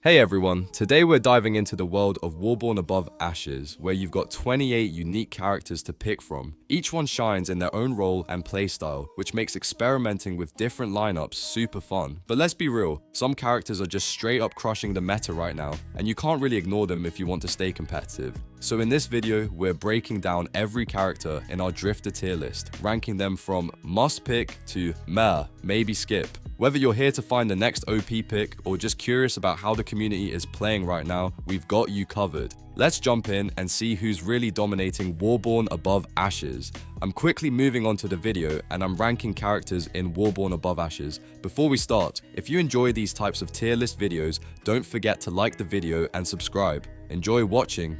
Hey everyone, today we're diving into the world of Warborne Above Ashes, where you've got 28 unique characters to pick from. Each one shines in their own role and playstyle, which makes experimenting with different lineups super fun. But let's be real, some characters are just straight up crushing the meta right now, and you can't really ignore them if you want to stay competitive. So in this video, we're breaking down every character in our Drifter tier list, ranking them from must pick to meh, maybe skip. Whether you're here to find the next OP pick or just curious about how the community is playing right now, we've got you covered. Let's jump in and see who's really dominating Warborne Above Ashes. I'm quickly moving on to the video and I'm ranking characters in Warborne Above Ashes. Before we start, if you enjoy these types of tier list videos, don't forget to like the video and subscribe. Enjoy watching.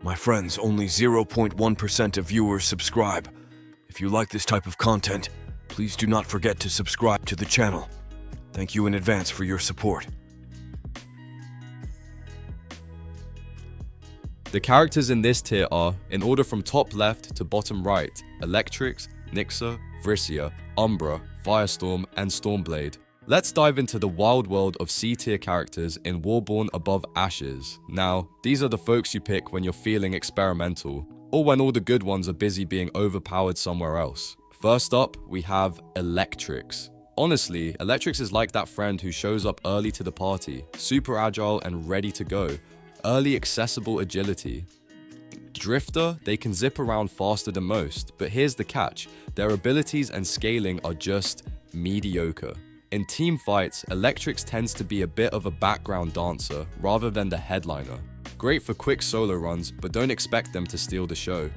My friends, only 0.1% of viewers subscribe. If you like this type of content, please do not forget to subscribe to the channel. Thank you in advance for your support. The characters in this tier are, in order from top left to bottom right, Electrix, Nixa, Vrisia, Umbra, Firestorm, and Stormblade. Let's dive into the wild world of C-tier characters in Warborne Above Ashes. Now, these are the folks you pick when you're feeling experimental, or when all the good ones are busy being overpowered somewhere else. First up, we have Electrix. Honestly, Electrix is like that friend who shows up early to the party, super agile and ready to go. Early accessible agility. Drifter, they can zip around faster than most, but here's the catch, their abilities and scaling are just mediocre. In team fights, Electrix tends to be a bit of a background dancer rather than the headliner. Great for quick solo runs, but don't expect them to steal the show.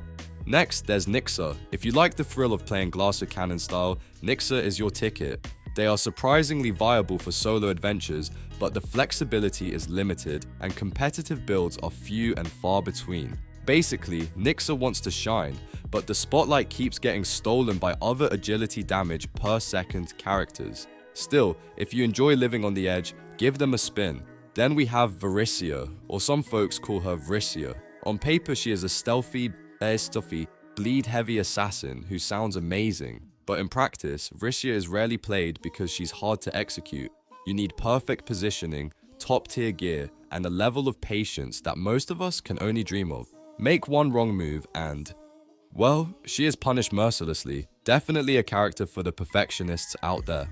Next, there's Nixa. If you like the thrill of playing Glass Cannon style, Nixa is your ticket. They are surprisingly viable for solo adventures, but the flexibility is limited and competitive builds are few and far between. Basically, Nixa wants to shine, but the spotlight keeps getting stolen by other agility damage per second characters. Still, if you enjoy living on the edge, give them a spin. Then we have Vrisia, or some folks call her Vrisia. On paper, she is a stealthy, bleed-heavy assassin who sounds amazing. But in practice, Vrisia is rarely played because she's hard to execute. You need perfect positioning, top-tier gear, and a level of patience that most of us can only dream of. Make one wrong move and, well, she is punished mercilessly. Definitely a character for the perfectionists out there.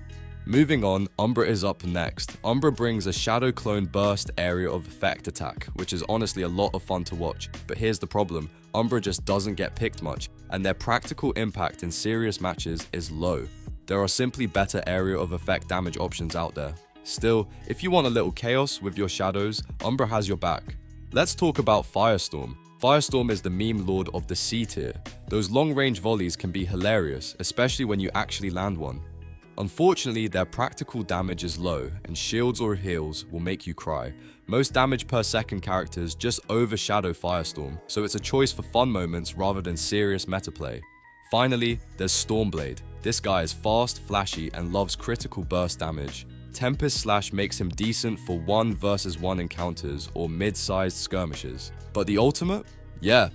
Moving on, Umbra is up next. Umbra brings a Shadow Clone Burst area of effect attack, which is honestly a lot of fun to watch. But here's the problem, Umbra just doesn't get picked much, and their practical impact in serious matches is low. There are simply better area of effect damage options out there. Still, if you want a little chaos with your shadows, Umbra has your back. Let's talk about Firestorm. Firestorm is the meme lord of the C tier. Those long-range volleys can be hilarious, especially when you actually land one. Unfortunately, their practical damage is low, and shields or heals will make you cry. Most damage per second characters just overshadow Firestorm, so it's a choice for fun moments rather than serious meta play. Finally, there's Stormblade. This guy is fast, flashy, and loves critical burst damage. Tempest Slash makes him decent for 1 versus 1 encounters or mid-sized skirmishes. But the ultimate? Yeah.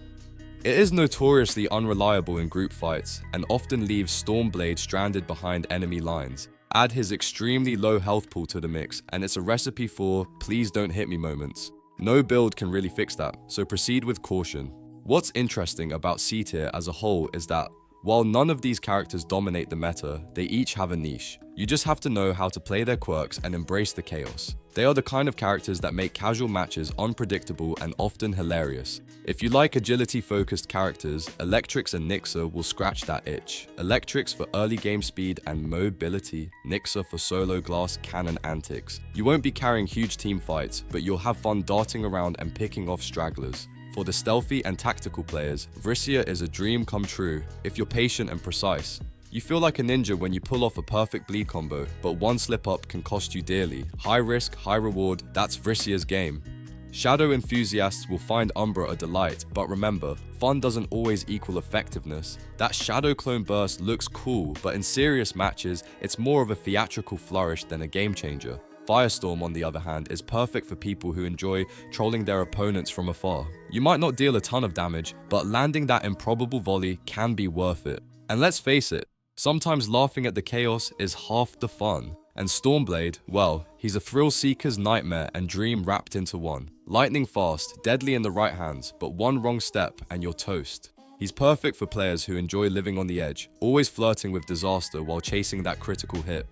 It is notoriously unreliable in group fights and often leaves Stormblade stranded behind enemy lines. Add his extremely low health pool to the mix and it's a recipe for please don't hit me moments. No build can really fix that, so proceed with caution. What's interesting about C tier as a whole is that while none of these characters dominate the meta, they each have a niche. You just have to know how to play their quirks and embrace the chaos. They are the kind of characters that make casual matches unpredictable and often hilarious. If you like agility-focused characters, Electrix and Nixa will scratch that itch. Electrix for early game speed and mobility, Nixa for solo Glass Cannon antics. You won't be carrying huge team fights, but you'll have fun darting around and picking off stragglers. For the stealthy and tactical players, Vrisia is a dream come true if you're patient and precise. You feel like a ninja when you pull off a perfect bleed combo, but one slip up can cost you dearly. High risk, high reward, that's Vrisia's game. Shadow enthusiasts will find Umbra a delight, but remember, fun doesn't always equal effectiveness. That Shadow Clone Burst looks cool, but in serious matches, it's more of a theatrical flourish than a game changer. Firestorm, on the other hand, is perfect for people who enjoy trolling their opponents from afar. You might not deal a ton of damage, but landing that improbable volley can be worth it. And let's face it, sometimes laughing at the chaos is half the fun. And Stormblade, well, he's a thrill-seeker's nightmare and dream wrapped into one. Lightning fast, deadly in the right hands, but one wrong step and you're toast. He's perfect for players who enjoy living on the edge, always flirting with disaster while chasing that critical hit.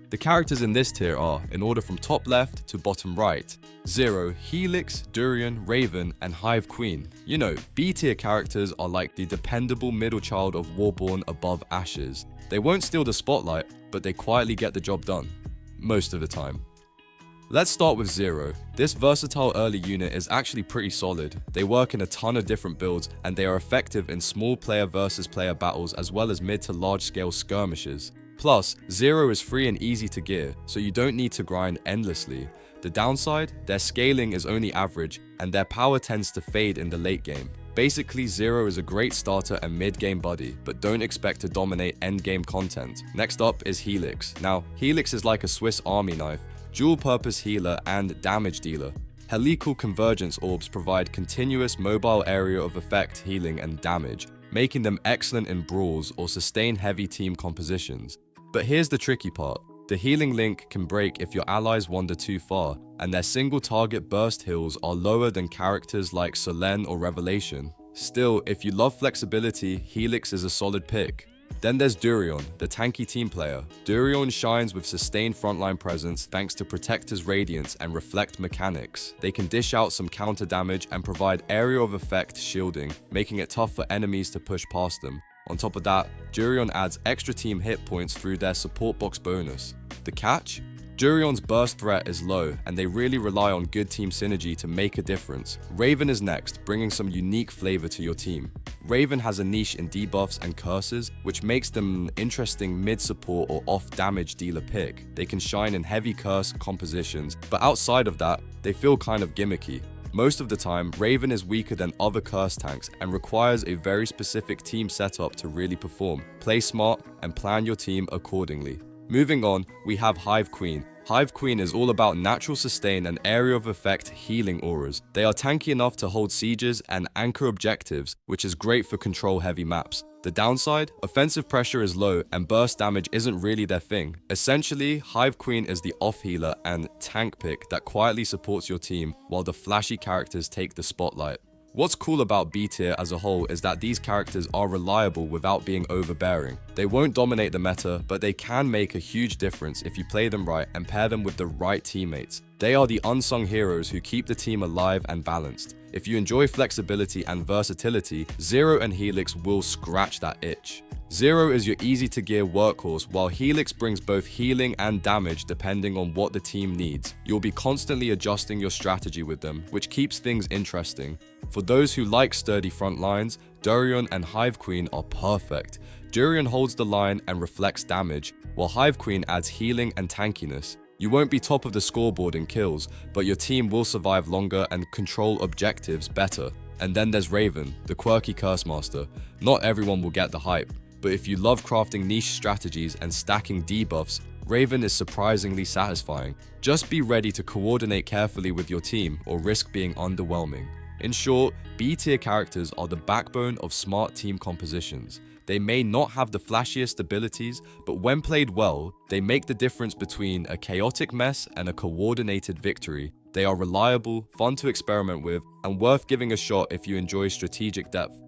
The characters in this tier are, in order from top left to bottom right, 0, Helix, Durian, Raven, and Hive Queen. You know, B tier characters are like the dependable middle child of Warborne Above Ashes. They won't steal the spotlight, but they quietly get the job done. Most of the time. Let's start with 0. This versatile early unit is actually pretty solid. They work in a ton of different builds, and they are effective in small player versus player battles as well as mid to large scale skirmishes. Plus, 0 is free and easy to gear, so you don't need to grind endlessly. The downside, their scaling is only average, and their power tends to fade in the late game. Basically, 0 is a great starter and mid-game buddy, but don't expect to dominate end-game content. Next up is Helix. Now, Helix is like a Swiss army knife, dual-purpose healer and damage dealer. Helical convergence orbs provide continuous mobile area of effect healing and damage, making them excellent in brawls or sustain heavy team compositions. But here's the tricky part. The healing link can break if your allies wander too far, and their single target burst heals are lower than characters like Solen or Revelation. Still, if you love flexibility, Helix is a solid pick. Then there's Durian, the tanky team player. Durian shines with sustained frontline presence thanks to Protector's Radiance and Reflect mechanics. They can dish out some counter damage and provide area of effect shielding, making it tough for enemies to push past them. On top of that, Durian adds extra team hit points through their support box bonus. The catch? Durian's burst threat is low, and they really rely on good team synergy to make a difference. Raven is next, bringing some unique flavor to your team. Raven has a niche in debuffs and curses, which makes them an interesting mid-support or off-damage dealer pick. They can shine in heavy curse compositions, but outside of that, they feel kind of gimmicky. Most of the time, Raven is weaker than other curse tanks and requires a very specific team setup to really perform. Play smart and plan your team accordingly. Moving on, we have Hive Queen. Hive Queen is all about natural sustain and area of effect healing auras. They are tanky enough to hold sieges and anchor objectives, which is great for control heavy maps. The downside? Offensive pressure is low and burst damage isn't really their thing. Essentially, Hive Queen is the off healer and tank pick that quietly supports your team while the flashy characters take the spotlight. What's cool about B tier as a whole is that these characters are reliable without being overbearing. They won't dominate the meta, but they can make a huge difference if you play them right and pair them with the right teammates. They are the unsung heroes who keep the team alive and balanced. If you enjoy flexibility and versatility, 0 and Helix will scratch that itch. 0 is your easy to gear workhorse, while Helix brings both healing and damage depending on what the team needs. You'll be constantly adjusting your strategy with them, which keeps things interesting. For those who like sturdy front lines, Durian and Hive Queen are perfect. Durian holds the line and reflects damage, while Hive Queen adds healing and tankiness. You won't be top of the scoreboard in kills, but your team will survive longer and control objectives better. And then there's Raven, the quirky curse master. Not everyone will get the hype, but if you love crafting niche strategies and stacking debuffs, Raven is surprisingly satisfying. Just be ready to coordinate carefully with your team or risk being underwhelming. In short, B tier characters are the backbone of smart team compositions. They may not have the flashiest abilities, but when played well, they make the difference between a chaotic mess and a coordinated victory. They are reliable, fun to experiment with, and worth giving a shot if you enjoy strategic depth.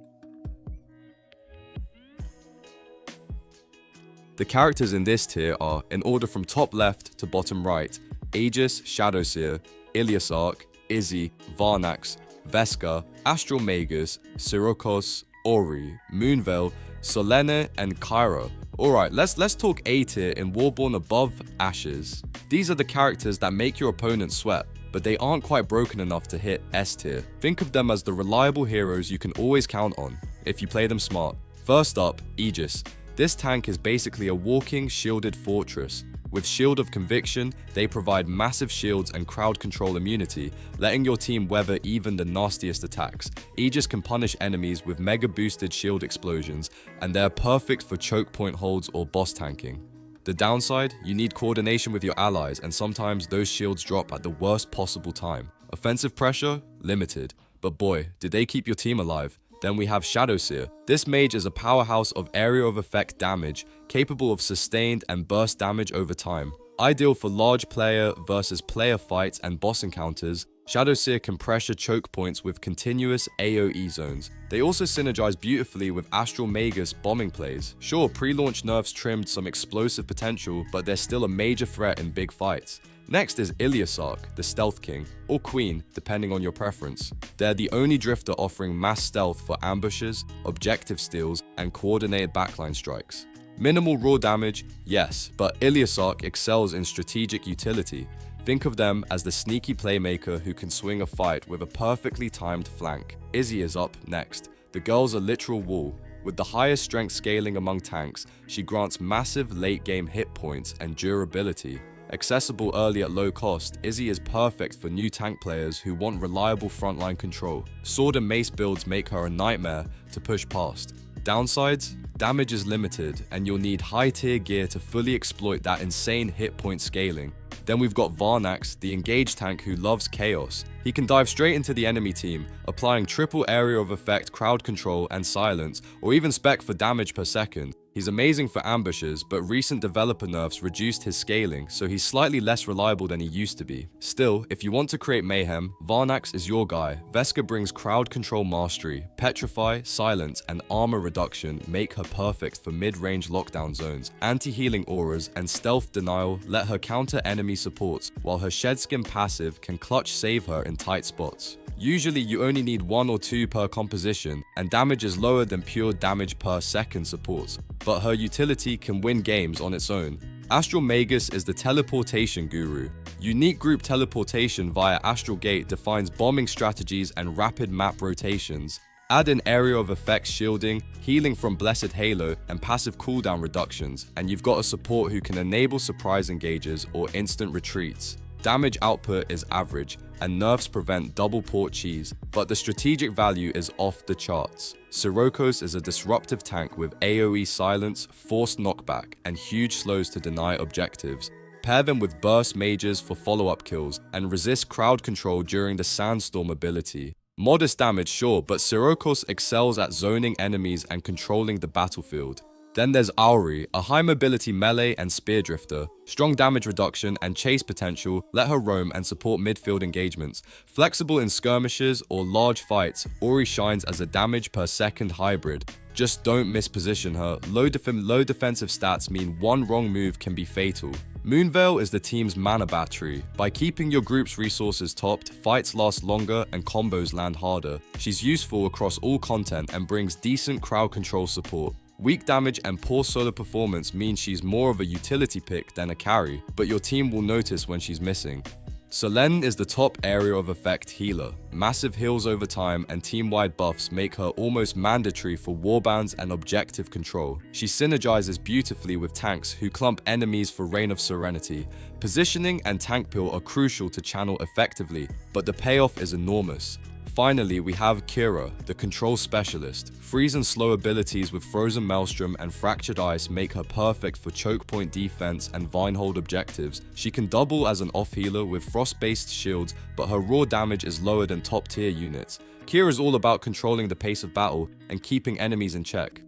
The characters in this tier are, in order from top left to bottom right, Aegis, Shadowseer, Iliasarch, Izzy, Varnax, Vesca, Astral Magus, Sirocos, Ori, Moonveil, Solene, and Kyra. Alright, let's talk A tier in Warborne Above Ashes. These are the characters that make your opponent sweat, but they aren't quite broken enough to hit S tier. Think of them as the reliable heroes you can always count on, if you play them smart. First up, Aegis. This tank is basically a walking shielded fortress. With Shield of Conviction, they provide massive shields and crowd control immunity, letting your team weather even the nastiest attacks. Aegis can punish enemies with mega boosted shield explosions, and they're perfect for choke point holds or boss tanking. The downside, you need coordination with your allies, and sometimes those shields drop at the worst possible time. Offensive pressure? Limited. But boy, did they keep your team alive. Then we have Shadowseer. This mage is a powerhouse of area of effect damage, capable of sustained and burst damage over time. Ideal for large player versus player fights and boss encounters, Shadowseer can pressure choke points with continuous AoE zones. They also synergize beautifully with Astral Magus bombing plays. Sure, pre-launch nerfs trimmed some explosive potential, but they're still a major threat in big fights. Next is Iliasark, the Stealth King, or Queen, depending on your preference. They're the only drifter offering mass stealth for ambushes, objective steals, and coordinated backline strikes. Minimal raw damage, yes, but Iliasark excels in strategic utility. Think of them as the sneaky playmaker who can swing a fight with a perfectly timed flank. Izzy is up next. The girl's a literal wall. With the highest strength scaling among tanks, she grants massive late-game hit points and durability. Accessible early at low cost, Izzy is perfect for new tank players who want reliable frontline control. Sword and mace builds make her a nightmare to push past. Downsides? Damage is limited, and you'll need high-tier gear to fully exploit that insane hit point scaling. Then we've got Varnax, the engaged tank who loves chaos. He can dive straight into the enemy team, applying triple area of effect, crowd control, and silence, or even spec for damage per second. He's amazing for ambushes, but recent developer nerfs reduced his scaling, so he's slightly less reliable than he used to be. Still, if you want to create mayhem, Varnax is your guy. Veska brings crowd control mastery, petrify, silence, and armor reduction make her perfect for mid-range lockdown zones. Anti-healing auras and stealth denial let her counter enemy supports, while her Shedskin passive can clutch save her in tight spots. Usually you only need 1 or 2 per composition, and damage is lower than pure damage per second supports, but her utility can win games on its own. Astral Magus is the teleportation guru. Unique group teleportation via Astral Gate defines bombing strategies and rapid map rotations. Add in area of effects shielding, healing from Blessed Halo, and passive cooldown reductions, and you've got a support who can enable surprise engages or instant retreats. Damage output is average, and nerfs prevent double port cheese, but the strategic value is off the charts. Sirocco's is a disruptive tank with AoE silence, forced knockback, and huge slows to deny objectives. Pair them with burst mages for follow-up kills, and resist crowd control during the Sandstorm ability. Modest damage, sure, but Sirocco's excels at zoning enemies and controlling the battlefield. Then there's Auri, a high mobility melee and spear drifter. Strong damage reduction and chase potential let her roam and support midfield engagements. Flexible in skirmishes or large fights, Auri shines as a damage per second hybrid. Just don't misposition her. Low defensive stats mean one wrong move can be fatal. Moonveil is the team's mana battery. By keeping your group's resources topped, fights last longer and combos land harder. She's useful across all content and brings decent crowd control support. Weak damage and poor solo performance mean she's more of a utility pick than a carry, but your team will notice when she's missing. Selene is the top area of effect healer. Massive heals over time and team-wide buffs make her almost mandatory for warbands and objective control. She synergizes beautifully with tanks who clump enemies for Reign of Serenity. Positioning and tank peel are crucial to channel effectively, but the payoff is enormous. Finally, we have Kira, the control specialist. Freeze and slow abilities with Frozen Maelstrom and Fractured Ice make her perfect for choke point defense and Vinehold objectives. She can double as an off-healer with frost-based shields, but her raw damage is lower than top-tier units. Kira is all about controlling the pace of battle and keeping enemies in check.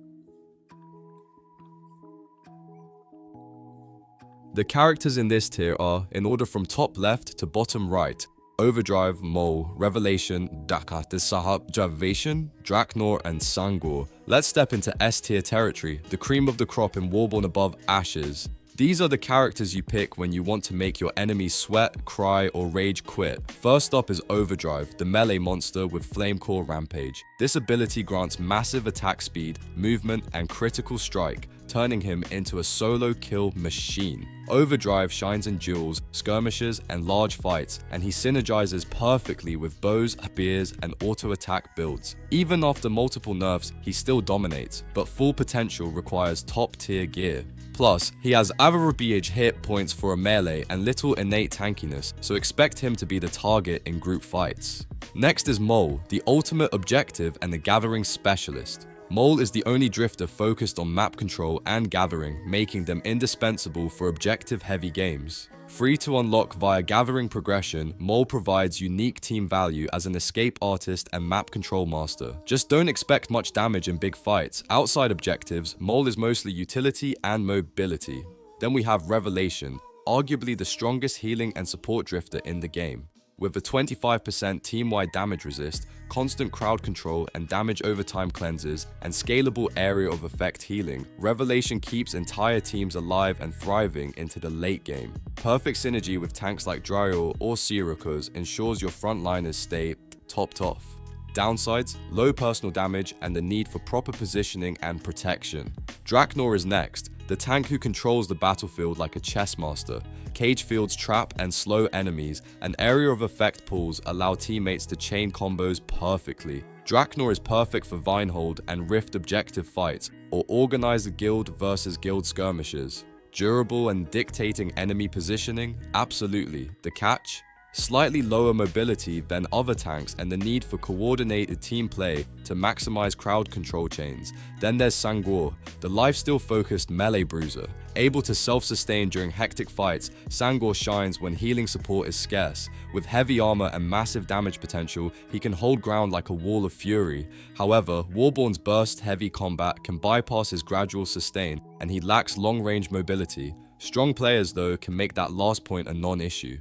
The characters in this tier are, in order from top left to bottom right, Overdrive, Mole, Revelation, Javation, Draknor, and Sangor. Let's step into S tier territory, the cream of the crop in Warborne Above Ashes. These are the characters you pick when you want to make your enemies sweat, cry, or rage quit. First up is Overdrive, the melee monster with Flame Core Rampage. This ability grants massive attack speed, movement, and critical strike, turning him into a solo kill machine. Overdrive shines in duels, skirmishes, and large fights, and he synergizes perfectly with bows, spears, and auto-attack builds. Even after multiple nerfs, he still dominates, but full potential requires top-tier gear. Plus, he has average hit points for a melee and little innate tankiness, so expect him to be the target in group fights. Next is Mole, the ultimate objective and the gathering specialist. Mole is the only drifter focused on map control and gathering, making them indispensable for objective-heavy games. Free to unlock via gathering progression, Mole provides unique team value as an escape artist and map control master. Just don't expect much damage in big fights. Outside objectives, Mole is mostly utility and mobility. Then we have Revelation, arguably the strongest healing and support drifter in the game. With a 25% team-wide damage resist, constant crowd control and damage over time cleanses, and scalable area of effect healing, Revelation keeps entire teams alive and thriving into the late game. Perfect synergy with tanks like Dryo or Syracuse ensures your frontliners stay topped off. Downsides, low personal damage and the need for proper positioning and protection. Draknor is next, the tank who controls the battlefield like a chess master. Cage fields trap and slow enemies, and area of effect pools allow teammates to chain combos perfectly. Draknor is perfect for Vinehold and Rift objective fights, or organized guild versus guild skirmishes. Durable and dictating enemy positioning? Absolutely. The catch? Slightly lower mobility than other tanks and the need for coordinated team play to maximize crowd control chains. Then there's Sangor, the lifesteal-focused melee bruiser. Able to self-sustain during hectic fights, Sangor shines when healing support is scarce. With heavy armor and massive damage potential, he can hold ground like a wall of fury. However, Warborne's burst-heavy combat can bypass his gradual sustain, and he lacks long-range mobility. Strong players, though, can make that last point a non-issue.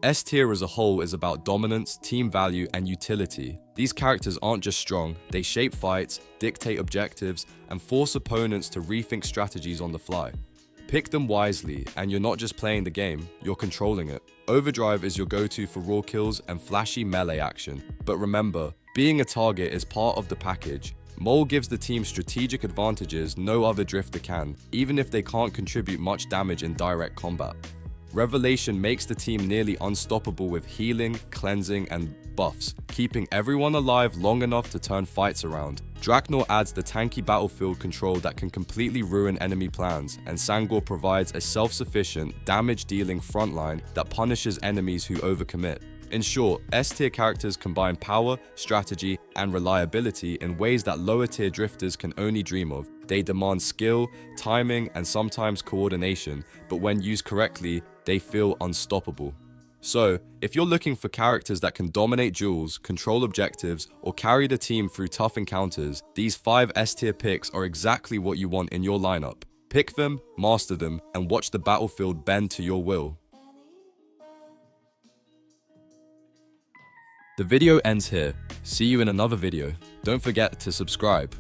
S tier as a whole is about dominance, team value, and utility. These characters aren't just strong, they shape fights, dictate objectives, and force opponents to rethink strategies on the fly. Pick them wisely, and you're not just playing the game, you're controlling it. Overdrive is your go-to for raw kills and flashy melee action. But remember, being a target is part of the package. Mole gives the team strategic advantages no other drifter can, even if they can't contribute much damage in direct combat. Revelation makes the team nearly unstoppable with healing, cleansing, and buffs, keeping everyone alive long enough to turn fights around. Draknor adds the tanky battlefield control that can completely ruin enemy plans, and Sangor provides a self-sufficient, damage-dealing frontline that punishes enemies who overcommit. In short, S-tier characters combine power, strategy, and reliability in ways that lower-tier drifters can only dream of. They demand skill, timing, and sometimes coordination, but when used correctly, they feel unstoppable. So, if you're looking for characters that can dominate duels, control objectives, or carry the team through tough encounters, these 5 S-tier picks are exactly what you want in your lineup. Pick them, master them, and watch the battlefield bend to your will. The video ends here. See you in another video. Don't forget to subscribe.